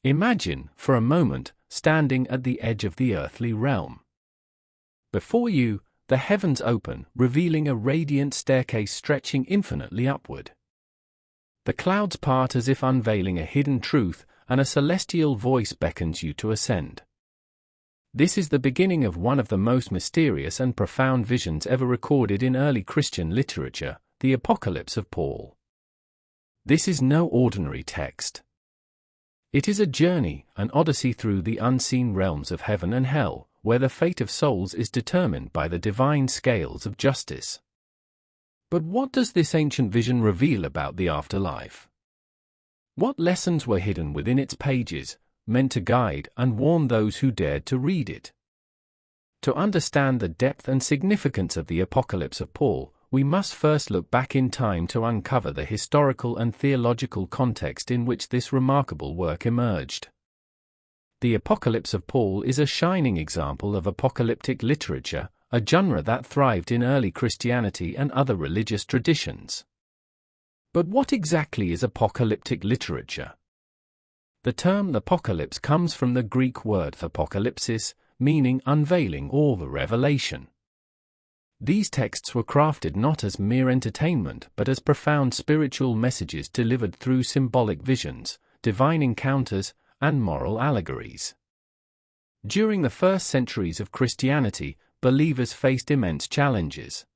Imagine, for a moment, standing at the edge of the earthly realm. Before you, the heavens open, revealing a radiant staircase stretching infinitely upward. The clouds part as if unveiling a hidden truth, and a celestial voice beckons you to ascend. This is the beginning of one of the most mysterious and profound visions ever recorded in early Christian literature, the Apocalypse of Paul. This is no ordinary text. It is a journey, an odyssey through the unseen realms of heaven and hell, where the fate of souls is determined by the divine scales of justice. But what does this ancient vision reveal about the afterlife? What lessons were hidden within its pages, meant to guide and warn those who dared to read it? To understand the depth and significance of the Apocalypse of Paul, we must first look back in time to uncover the historical and theological context in which this remarkable work emerged. The Apocalypse of Paul is a shining example of apocalyptic literature, a genre that thrived in early Christianity and other religious traditions. But what exactly is apocalyptic literature? The term apocalypse comes from the Greek word apokalypsis, meaning unveiling or the revelation. These texts were crafted not as mere entertainment but as profound spiritual messages delivered through symbolic visions, divine encounters, and moral allegories. During the first centuries of Christianity, believers faced immense challenges.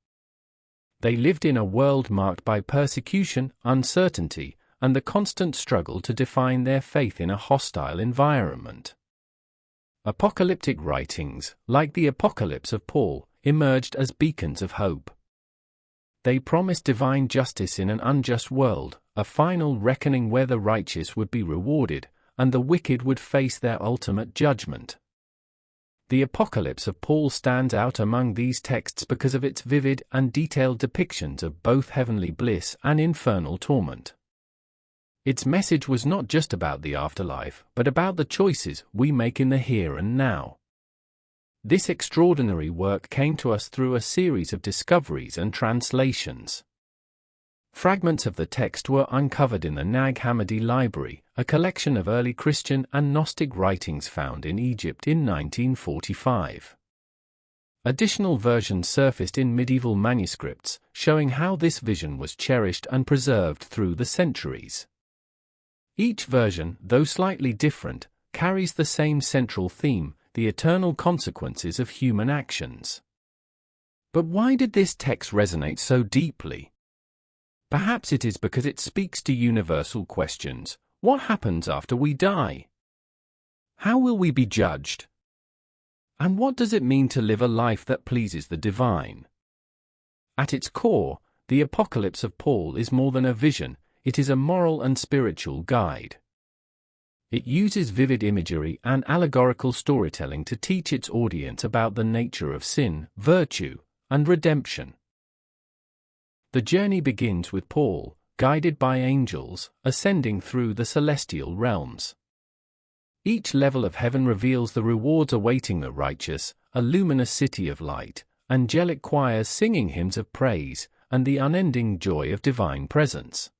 They lived in a world marked by persecution, uncertainty, and the constant struggle to define their faith in a hostile environment. Apocalyptic writings, like the Apocalypse of Paul, emerged as beacons of hope. They promised divine justice in an unjust world, a final reckoning where the righteous would be rewarded, and the wicked would face their ultimate judgment. The Apocalypse of Paul stands out among these texts because of its vivid and detailed depictions of both heavenly bliss and infernal torment. Its message was not just about the afterlife, but about the choices we make in the here and now. This extraordinary work came to us through a series of discoveries and translations. Fragments of the text were uncovered in the Nag Hammadi Library, a collection of early Christian and Gnostic writings found in Egypt in 1945. Additional versions surfaced in medieval manuscripts, showing how this vision was cherished and preserved through the centuries. Each version, though slightly different, carries the same central theme: the eternal consequences of human actions. But why did this text resonate so deeply? Perhaps it is because it speaks to universal questions. What happens after we die? How will we be judged? And what does it mean to live a life that pleases the divine? At its core, the Apocalypse of Paul is more than a vision, it is a moral and spiritual guide. It uses vivid imagery and allegorical storytelling to teach its audience about the nature of sin, virtue, and redemption. The journey begins with Paul, guided by angels, ascending through the celestial realms. Each level of heaven reveals the rewards awaiting the righteous, a luminous city of light, angelic choirs singing hymns of praise, and the unending joy of divine presence.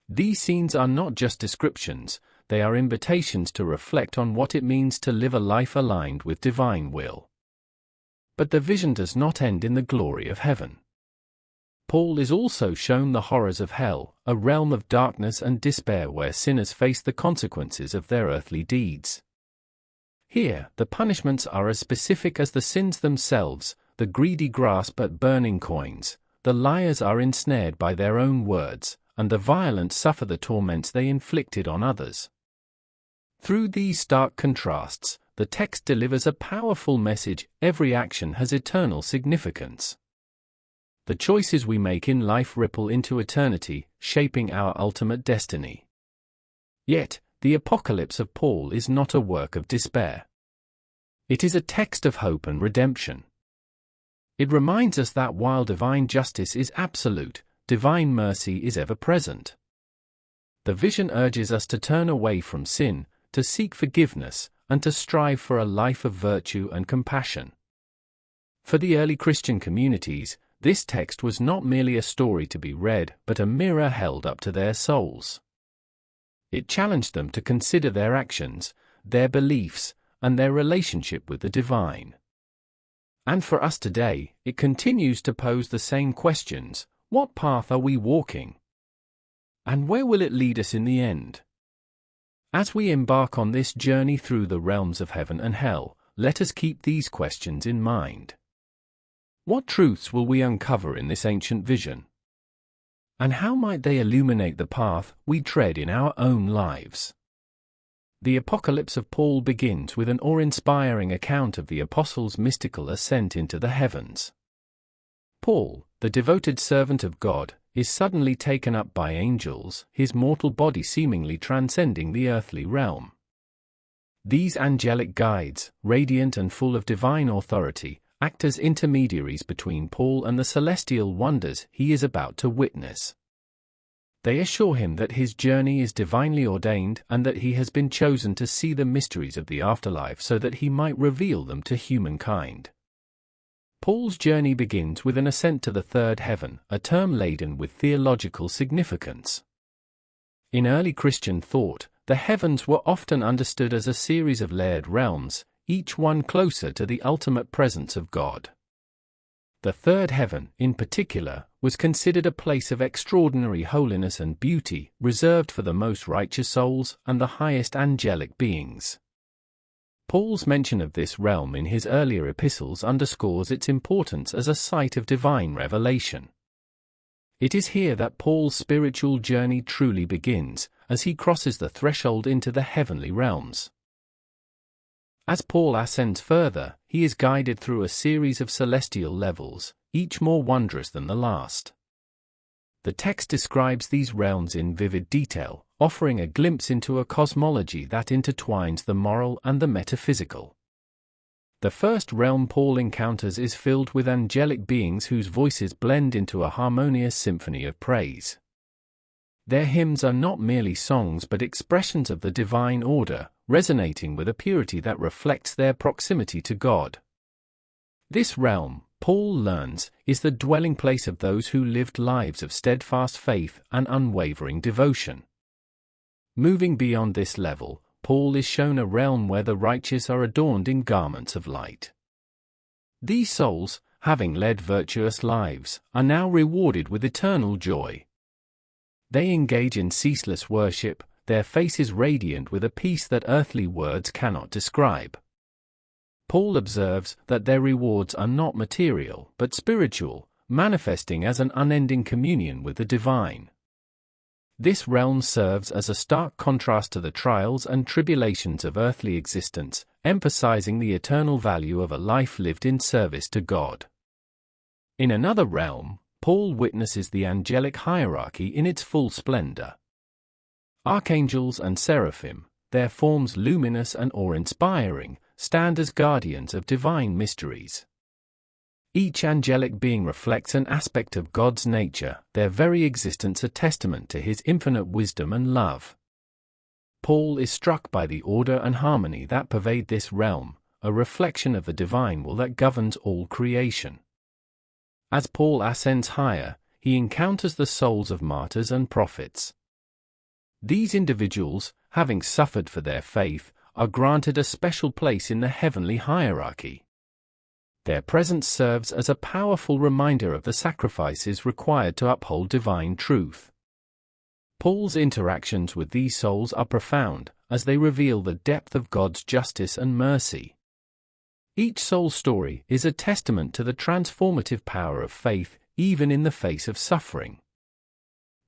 These scenes are not just descriptions, they are invitations to reflect on what it means to live a life aligned with divine will. But the vision does not end in the glory of heaven. Paul is also shown the horrors of hell, a realm of darkness and despair where sinners face the consequences of their earthly deeds. Here, the punishments are as specific as the sins themselves: the greedy grasp at burning coins, the liars are ensnared by their own words, and the violent suffer the torments they inflicted on others. Through these stark contrasts, the text delivers a powerful message: every action has eternal significance. The choices we make in life ripple into eternity, shaping our ultimate destiny. Yet, the Apocalypse of Paul is not a work of despair. It is a text of hope and redemption. It reminds us that while divine justice is absolute, divine mercy is ever present. The vision urges us to turn away from sin, to seek forgiveness, and to strive for a life of virtue and compassion. For the early Christian communities, this text was not merely a story to be read, but a mirror held up to their souls. It challenged them to consider their actions, their beliefs, and their relationship with the divine. And for us today, it continues to pose the same questions: what path are we walking? And where will it lead us in the end? As we embark on this journey through the realms of heaven and hell, let us keep these questions in mind. What truths will we uncover in this ancient vision? And how might they illuminate the path we tread in our own lives? The Apocalypse of Paul begins with an awe-inspiring account of the apostle's mystical ascent into the heavens. Paul, the devoted servant of God, is suddenly taken up by angels, his mortal body seemingly transcending the earthly realm. These angelic guides, radiant and full of divine authority, act as intermediaries between Paul and the celestial wonders he is about to witness. They assure him that his journey is divinely ordained and that he has been chosen to see the mysteries of the afterlife so that he might reveal them to humankind. Paul's journey begins with an ascent to the third heaven, a term laden with theological significance. In early Christian thought, the heavens were often understood as a series of layered realms, each one closer to the ultimate presence of God. The third heaven, in particular, was considered a place of extraordinary holiness and beauty, reserved for the most righteous souls and the highest angelic beings. Paul's mention of this realm in his earlier epistles underscores its importance as a site of divine revelation. It is here that Paul's spiritual journey truly begins, as he crosses the threshold into the heavenly realms. As Paul ascends further, he is guided through a series of celestial levels, each more wondrous than the last. The text describes these realms in vivid detail, offering a glimpse into a cosmology that intertwines the moral and the metaphysical. The first realm Paul encounters is filled with angelic beings whose voices blend into a harmonious symphony of praise. Their hymns are not merely songs but expressions of the divine order, resonating with a purity that reflects their proximity to God. This realm, Paul learns, is the dwelling place of those who lived lives of steadfast faith and unwavering devotion. Moving beyond this level, Paul is shown a realm where the righteous are adorned in garments of light. These souls, having led virtuous lives, are now rewarded with eternal joy. They engage in ceaseless worship, their faces radiant with a peace that earthly words cannot describe. Paul observes that their rewards are not material but spiritual, manifesting as an unending communion with the divine. This realm serves as a stark contrast to the trials and tribulations of earthly existence, emphasizing the eternal value of a life lived in service to God. In another realm, Paul witnesses the angelic hierarchy in its full splendor. Archangels and seraphim, their forms luminous and awe-inspiring, stand as guardians of divine mysteries. Each angelic being reflects an aspect of God's nature, their very existence a testament to his infinite wisdom and love. Paul is struck by the order and harmony that pervade this realm, a reflection of the divine will that governs all creation. As Paul ascends higher, he encounters the souls of martyrs and prophets. These individuals, having suffered for their faith, are granted a special place in the heavenly hierarchy. Their presence serves as a powerful reminder of the sacrifices required to uphold divine truth. Paul's interactions with these souls are profound, as they reveal the depth of God's justice and mercy. Each soul story is a testament to the transformative power of faith, even in the face of suffering.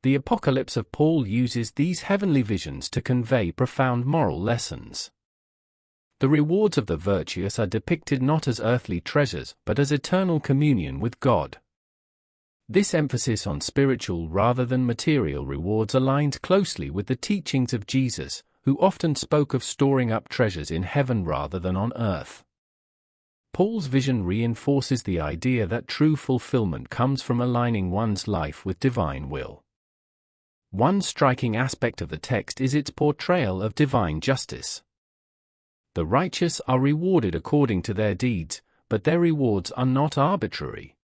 The Apocalypse of Paul uses these heavenly visions to convey profound moral lessons. The rewards of the virtuous are depicted not as earthly treasures but as eternal communion with God. This emphasis on spiritual rather than material rewards aligns closely with the teachings of Jesus, who often spoke of storing up treasures in heaven rather than on earth. Paul's vision reinforces the idea that true fulfillment comes from aligning one's life with divine will. One striking aspect of the text is its portrayal of divine justice. The righteous are rewarded according to their deeds, but their rewards are not arbitrary.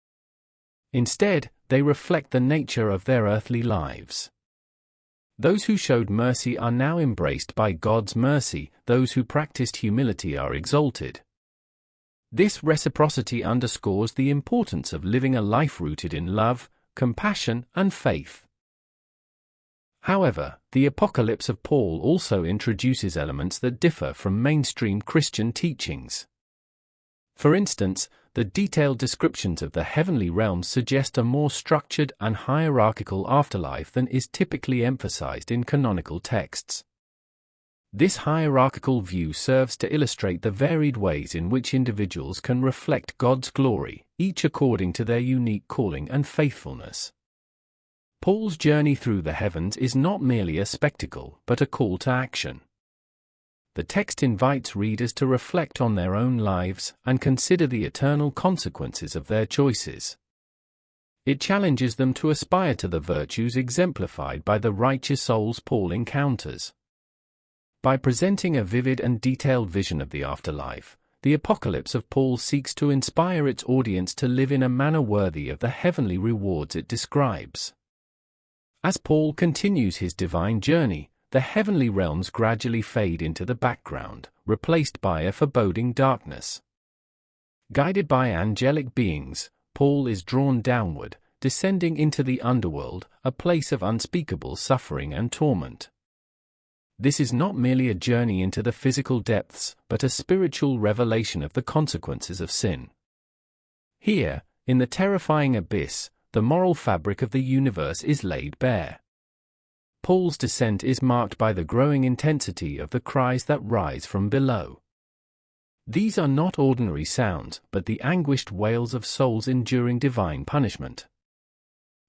Instead, they reflect the nature of their earthly lives. Those who showed mercy are now embraced by God's mercy, those who practiced humility are exalted. This reciprocity underscores the importance of living a life rooted in love, compassion, and faith. However, the Apocalypse of Paul also introduces elements that differ from mainstream Christian teachings. For instance, the detailed descriptions of the heavenly realms suggest a more structured and hierarchical afterlife than is typically emphasized in canonical texts. This hierarchical view serves to illustrate the varied ways in which individuals can reflect God's glory, each according to their unique calling and faithfulness. Paul's journey through the heavens is not merely a spectacle, but a call to action. The text invites readers to reflect on their own lives and consider the eternal consequences of their choices. It challenges them to aspire to the virtues exemplified by the righteous souls Paul encounters. By presenting a vivid and detailed vision of the afterlife, the Apocalypse of Paul seeks to inspire its audience to live in a manner worthy of the heavenly rewards it describes. As Paul continues his divine journey, the heavenly realms gradually fade into the background, replaced by a foreboding darkness. Guided by angelic beings, Paul is drawn downward, descending into the underworld, a place of unspeakable suffering and torment. This is not merely a journey into the physical depths, but a spiritual revelation of the consequences of sin. Here, in the terrifying abyss, the moral fabric of the universe is laid bare. Paul's descent is marked by the growing intensity of the cries that rise from below. These are not ordinary sounds, but the anguished wails of souls enduring divine punishment.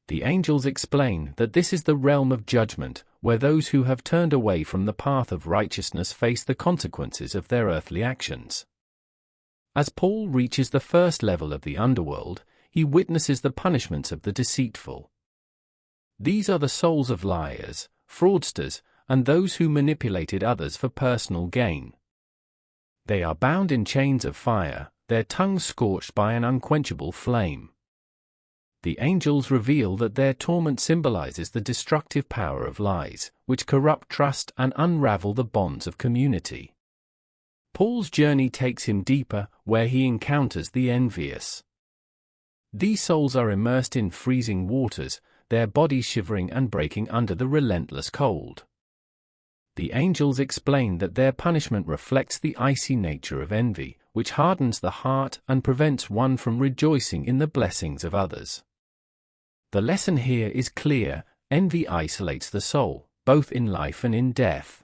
The angels explain that this is the realm of judgment, where those who have turned away from the path of righteousness face the consequences of their earthly actions. As Paul reaches the first level of the underworld, he witnesses the punishments of the deceitful. These are the souls of liars, fraudsters, and those who manipulated others for personal gain. They are bound in chains of fire, their tongues scorched by an unquenchable flame. The angels reveal that their torment symbolizes the destructive power of lies, which corrupt trust and unravel the bonds of community. Paul's journey takes him deeper, where he encounters the envious. These souls are immersed in freezing waters, their bodies shivering and breaking under the relentless cold. The angels explain that their punishment reflects the icy nature of envy, which hardens the heart and prevents one from rejoicing in the blessings of others. The lesson here is clear: envy isolates the soul, both in life and in death.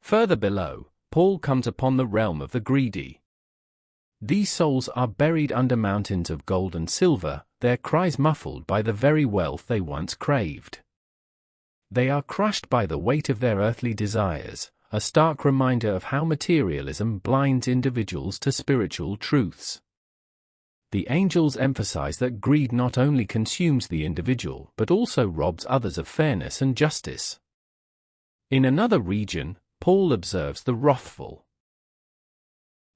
Further below, Paul comes upon the realm of the greedy. These souls are buried under mountains of gold and silver, their cries muffled by the very wealth they once craved. They are crushed by the weight of their earthly desires, a stark reminder of how materialism blinds individuals to spiritual truths. The angels emphasize that greed not only consumes the individual but also robs others of fairness and justice. In another region, Paul observes the wrathful.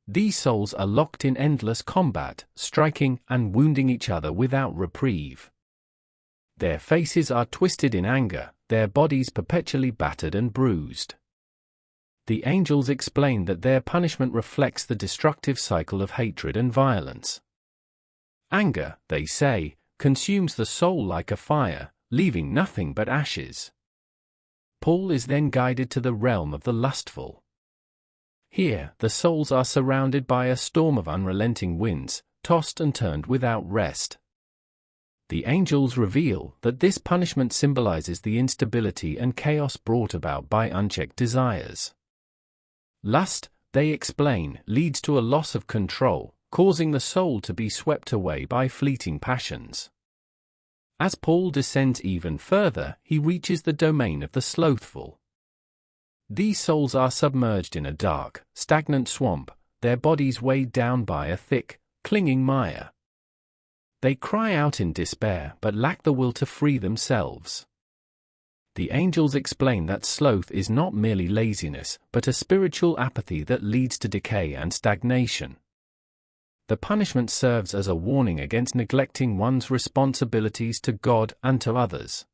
These souls are locked in endless combat, striking and wounding each other without reprieve. Their faces are twisted in anger, their bodies perpetually battered and bruised. The angels explain that their punishment reflects the destructive cycle of hatred and violence. Anger, they say, consumes the soul like a fire, leaving nothing but ashes. Paul is then guided to the realm of the lustful. Here, the souls are surrounded by a storm of unrelenting winds, tossed and turned without rest. The angels reveal that this punishment symbolizes the instability and chaos brought about by unchecked desires. Lust, they explain, leads to a loss of control, causing the soul to be swept away by fleeting passions. As Paul descends even further, he reaches the domain of the slothful. These souls are submerged in a dark, stagnant swamp, their bodies weighed down by a thick, clinging mire. They cry out in despair but lack the will to free themselves. The angels explain that sloth is not merely laziness, but a spiritual apathy that leads to decay and stagnation. The punishment serves as a warning against neglecting one's responsibilities to God and to others.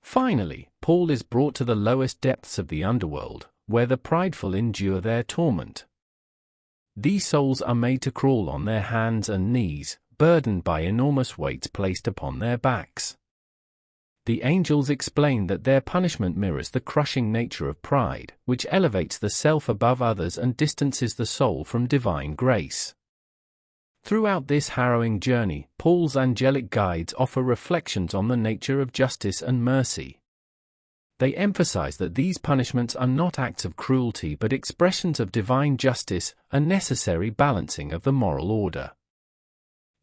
Finally, Paul is brought to the lowest depths of the underworld, where the prideful endure their torment. These souls are made to crawl on their hands and knees, burdened by enormous weights placed upon their backs. The angels explain that their punishment mirrors the crushing nature of pride, which elevates the self above others and distances the soul from divine grace. Throughout this harrowing journey, Paul's angelic guides offer reflections on the nature of justice and mercy. They emphasize that these punishments are not acts of cruelty but expressions of divine justice, a necessary balancing of the moral order.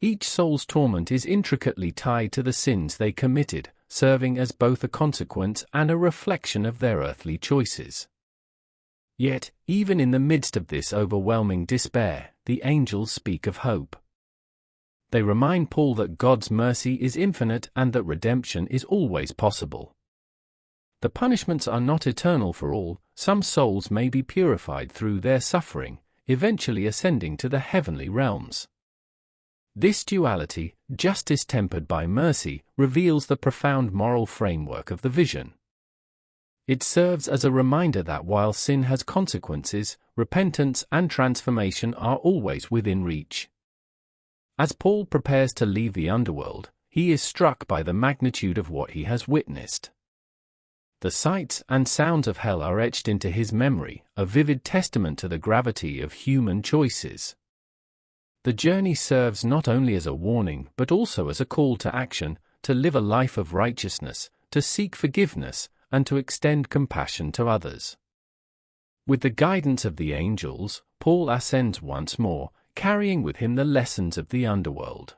Each soul's torment is intricately tied to the sins they committed, serving as both a consequence and a reflection of their earthly choices. Yet, even in the midst of this overwhelming despair, the angels speak of hope. They remind Paul that God's mercy is infinite and that redemption is always possible. The punishments are not eternal for all. Some souls may be purified through their suffering, eventually ascending to the heavenly realms. This duality, justice tempered by mercy, reveals the profound moral framework of the vision. It serves as a reminder that while sin has consequences, repentance and transformation are always within reach. As Paul prepares to leave the underworld, he is struck by the magnitude of what he has witnessed. The sights and sounds of hell are etched into his memory, a vivid testament to the gravity of human choices. The journey serves not only as a warning but also as a call to action, to live a life of righteousness, to seek forgiveness, and to extend compassion to others. With the guidance of the angels, Paul ascends once more, carrying with him the lessons of the underworld.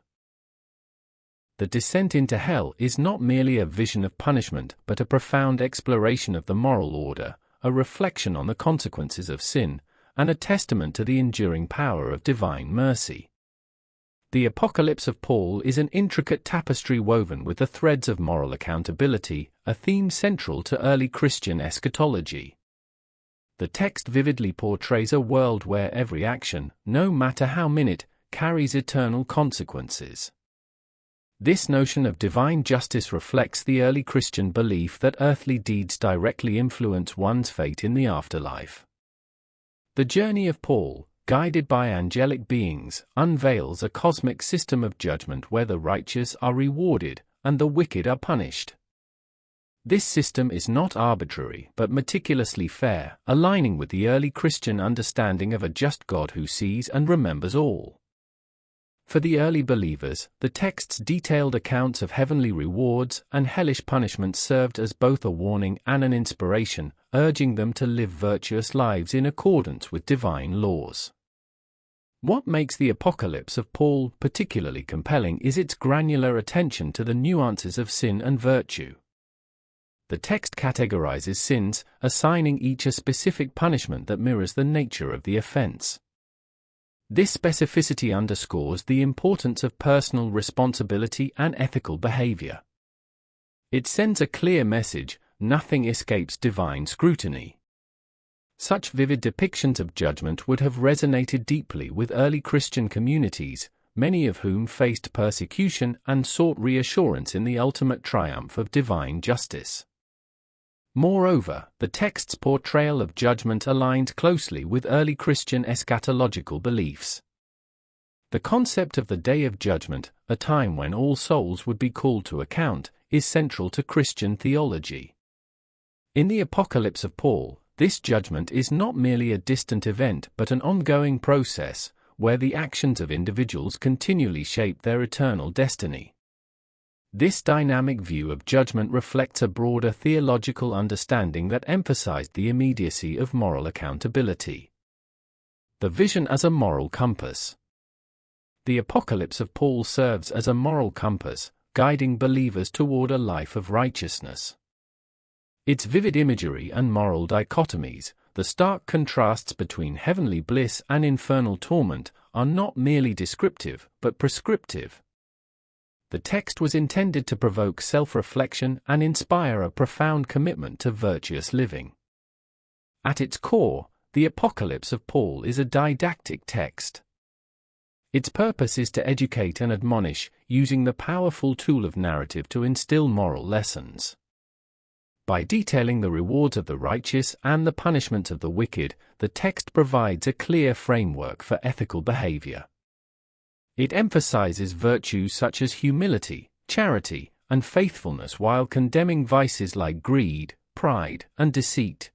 The descent into hell is not merely a vision of punishment but a profound exploration of the moral order, a reflection on the consequences of sin, and a testament to the enduring power of divine mercy. The Apocalypse of Paul is an intricate tapestry woven with the threads of moral accountability, a theme central to early Christian eschatology. The text vividly portrays a world where every action, no matter how minute, carries eternal consequences. This notion of divine justice reflects the early Christian belief that earthly deeds directly influence one's fate in the afterlife. The journey of Paul, guided by angelic beings, unveils a cosmic system of judgment where the righteous are rewarded and the wicked are punished. This system is not arbitrary but meticulously fair, aligning with the early Christian understanding of a just God who sees and remembers all. For the early believers, the text's detailed accounts of heavenly rewards and hellish punishments served as both a warning and an inspiration, urging them to live virtuous lives in accordance with divine laws. What makes the Apocalypse of Paul particularly compelling is its granular attention to the nuances of sin and virtue. The text categorizes sins, assigning each a specific punishment that mirrors the nature of the offense. This specificity underscores the importance of personal responsibility and ethical behavior. It sends a clear message: nothing escapes divine scrutiny. Such vivid depictions of judgment would have resonated deeply with early Christian communities, many of whom faced persecution and sought reassurance in the ultimate triumph of divine justice. Moreover, the text's portrayal of judgment aligns closely with early Christian eschatological beliefs. The concept of the Day of Judgment, a time when all souls would be called to account, is central to Christian theology. In the Apocalypse of Paul, this judgment is not merely a distant event but an ongoing process, where the actions of individuals continually shape their eternal destiny. This dynamic view of judgment reflects a broader theological understanding that emphasized the immediacy of moral accountability. The vision as a moral compass. The Apocalypse of Paul serves as a moral compass, guiding believers toward a life of righteousness. Its vivid imagery and moral dichotomies, the stark contrasts between heavenly bliss and infernal torment, are not merely descriptive but prescriptive. The text was intended to provoke self-reflection and inspire a profound commitment to virtuous living. At its core, the Apocalypse of Paul is a didactic text. Its purpose is to educate and admonish, using the powerful tool of narrative to instill moral lessons. By detailing the rewards of the righteous and the punishment of the wicked, the text provides a clear framework for ethical behavior. It emphasizes virtues such as humility, charity, and faithfulness while condemning vices like greed, pride, and deceit.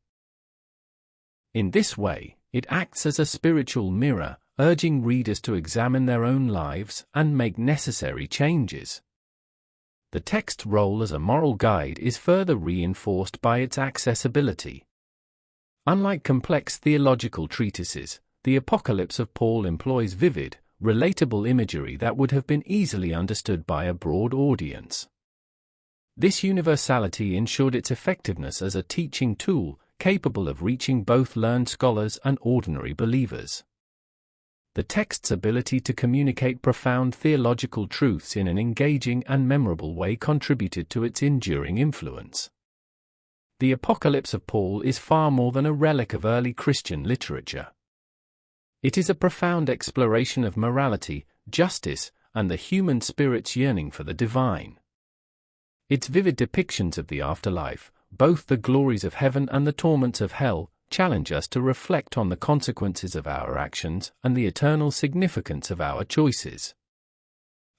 In this way, it acts as a spiritual mirror, urging readers to examine their own lives and make necessary changes. The text's role as a moral guide is further reinforced by its accessibility. Unlike complex theological treatises, the Apocalypse of Paul employs vivid, relatable imagery that would have been easily understood by a broad audience. This universality ensured its effectiveness as a teaching tool, capable of reaching both learned scholars and ordinary believers. The text's ability to communicate profound theological truths in an engaging and memorable way contributed to its enduring influence. The Apocalypse of Paul is far more than a relic of early Christian literature. It is a profound exploration of morality, justice, and the human spirit's yearning for the divine. Its vivid depictions of the afterlife, both the glories of heaven and the torments of hell, challenge us to reflect on the consequences of our actions and the eternal significance of our choices.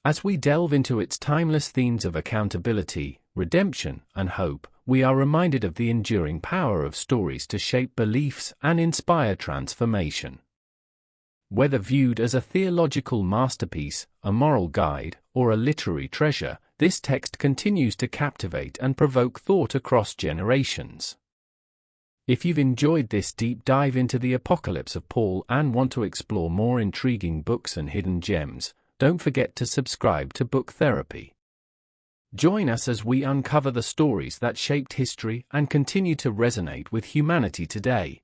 As we delve into its timeless themes of accountability, redemption, and hope, we are reminded of the enduring power of stories to shape beliefs and inspire transformation. Whether viewed as a theological masterpiece, a moral guide, or a literary treasure, this text continues to captivate and provoke thought across generations. If you've enjoyed this deep dive into the Apocalypse of Paul and want to explore more intriguing books and hidden gems, don't forget to subscribe to Book Therapy. Join us as we uncover the stories that shaped history and continue to resonate with humanity today.